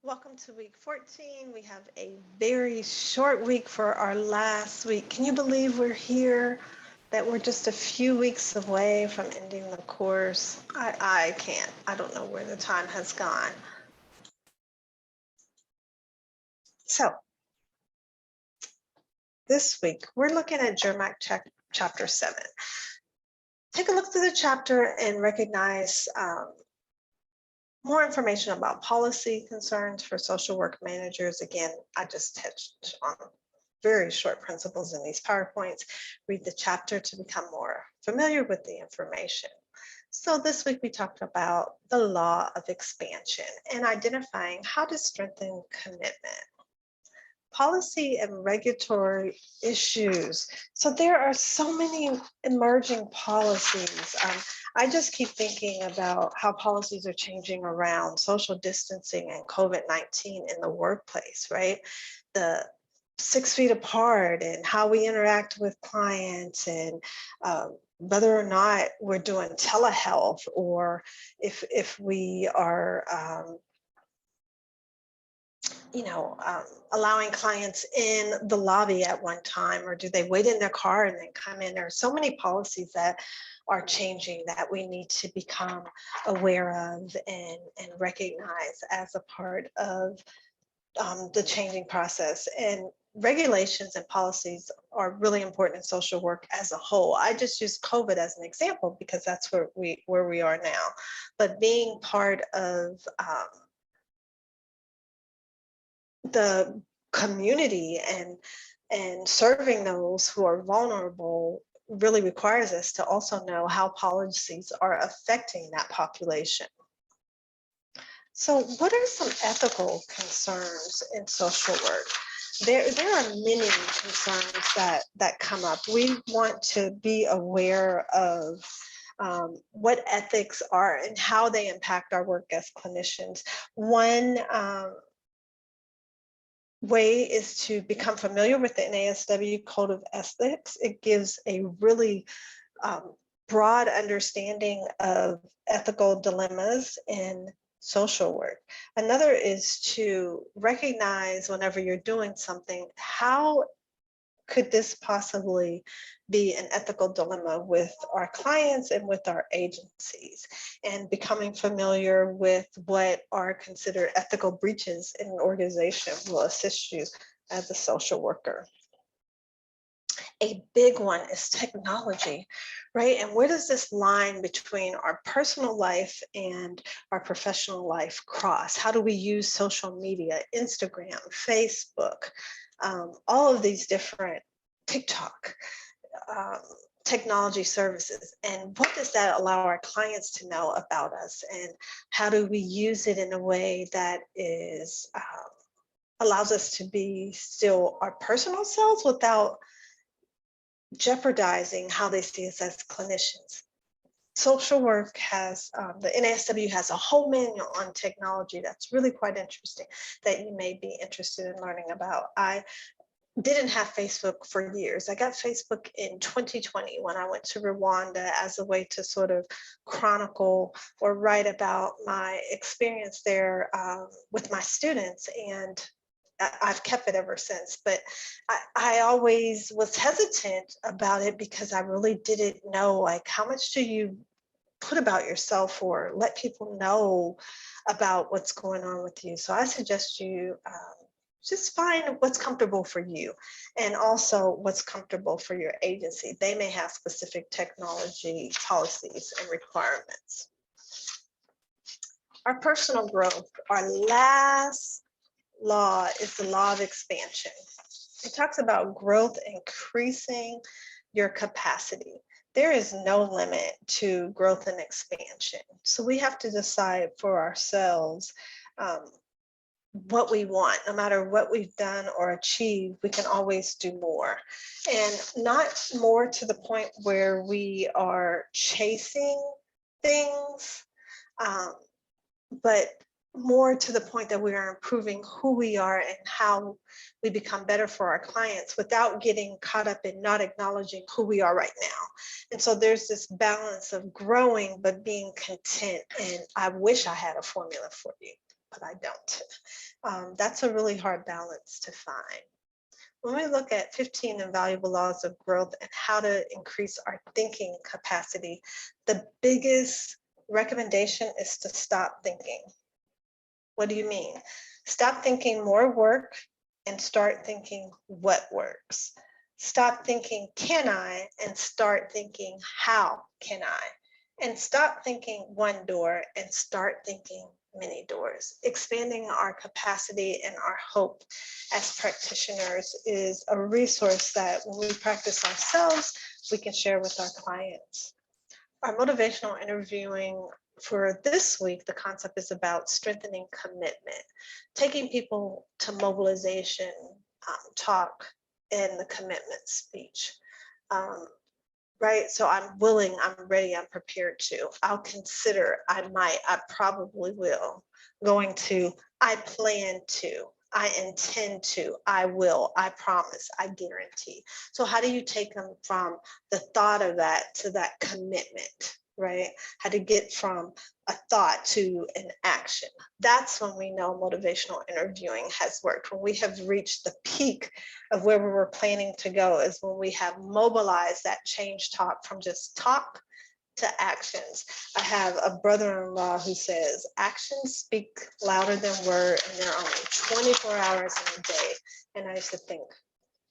Welcome to week 14. We have a very short week for our last week. Can you believe we're here? That we're just a few weeks away from ending the course? I can't. I don't know where the time has gone. So this week, we're looking at GERMAC chapter 7. Take a look through the chapter and recognize more information about policy concerns for social work managers. Again, I just touched on very short principles in these PowerPoints. Read the chapter to become more familiar with the information. So this week we talked about the law of expansion and identifying how to strengthen commitment. Policy and regulatory issues. So there are so many emerging policies. I just keep thinking about how policies are changing around social distancing and COVID-19 in the workplace, right? The 6 feet apart and how we interact with clients and whether or not we're doing telehealth or if we are allowing clients in the lobby at one time, or do they wait in their car and then come in? There are so many policies that are changing that we need to become aware of and recognize as a part of the changing process. And regulations and policies are really important in social work as a whole. I just use COVID as an example because that's where we are now. But being part of the community and serving those who are vulnerable really requires us to also know how policies are affecting that population. So what are some ethical concerns in social work? There are many concerns that come up. We want to be aware of what ethics are and how they impact our work as clinicians. One way is to become familiar with the NASW Code of Ethics. It gives a really broad understanding of ethical dilemmas in social work. Another is to recognize whenever you're doing something, how could this possibly be an ethical dilemma with our clients and with our agencies? And becoming familiar with what are considered ethical breaches in an organization will assist you as a social worker. A big one is technology, right? And where does this line between our personal life and our professional life cross? How do we use social media, Instagram, Facebook, all of these different TikTok technology services, and what does that allow our clients to know about us, and how do we use it in a way that is allows us to be still our personal selves without jeopardizing how they see us as clinicians. Social work has, the NASW has a whole manual on technology that's really quite interesting that you may be interested in learning about. I didn't have Facebook for years. I got Facebook in 2020 when I went to Rwanda as a way to sort of chronicle or write about my experience there with my students. And I've kept it ever since, but I always was hesitant about it because I really didn't know, like, how much do you put about yourself or let people know about what's going on with you? So I suggest you just find what's comfortable for you and also what's comfortable for your agency. They may have specific technology policies and requirements. Our personal growth, our last law is the law of expansion. It talks about growth increasing your capacity. There is no limit to growth and expansion. So we have to decide for ourselves what we want. No matter what we've done or achieved, we can always do more. And not more to the point where we are chasing things, but more to the point that we are improving who we are and how we become better for our clients without getting caught up in not acknowledging who we are right now. And so there's this balance of growing but being content. And I wish I had a formula for you. but I don't. That's a really hard balance to find. When we look at 15 invaluable laws of growth and how to increase our thinking capacity, the biggest recommendation is to stop thinking. What do you mean? Stop thinking more work and start thinking what works. Stop thinking, can I? And start thinking, how can I? And stop thinking one door and start thinking many doors. Expanding our capacity and our hope as practitioners is a resource that when we practice ourselves, we can share with our clients. Our motivational interviewing for this week, the concept is about strengthening commitment, taking people to mobilization, talk, and the commitment speech. Right? So I'm willing, I'm ready, I'm prepared to. I'll consider, I might, I probably will. Going to, I plan to, I intend to, I will, I promise, I guarantee. So how do you take them from the thought of that to that commitment, right? How to get from a thought to an action. That's when we know motivational interviewing has worked, when we have reached the peak of where we were planning to go, is when we have mobilized that change talk from just talk to actions. I have a brother-in-law who says actions speak louder than words, and there are only 24 hours in a day. And I used to think,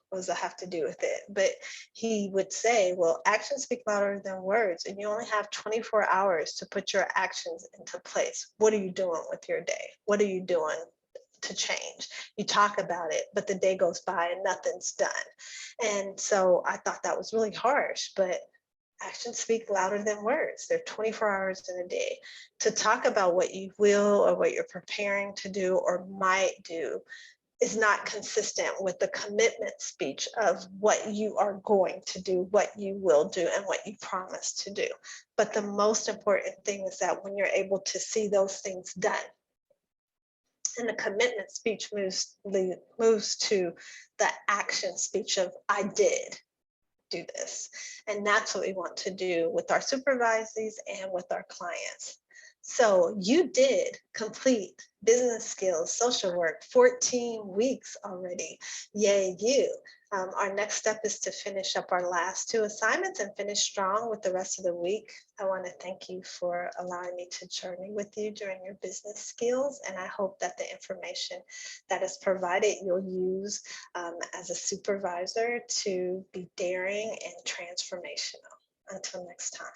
what does that have to do with it? But he would say, well, actions speak louder than words, and you only have 24 hours to put your actions into place. What are you doing with your day? What are you doing to change? You talk about it, but the day goes by and nothing's done. And so I thought that was really harsh, but actions speak louder than words. They're 24 hours in a day. To talk about what you will or what you're preparing to do or might do is not consistent with the commitment speech of what you are going to do, what you will do, and what you promise to do. But the most important thing is that when you're able to see those things done, and the commitment speech moves to the action speech of I did do this. And that's what we want to do with our supervisees and with our clients. So you did complete business skills, social work, 14 weeks already. Yay, you. Our next step is to finish up our last 2 assignments and finish strong with the rest of the week. I want to thank you for allowing me to journey with you during your business skills. And I hope that the information that is provided you'll use as a supervisor to be daring and transformational. Until next time.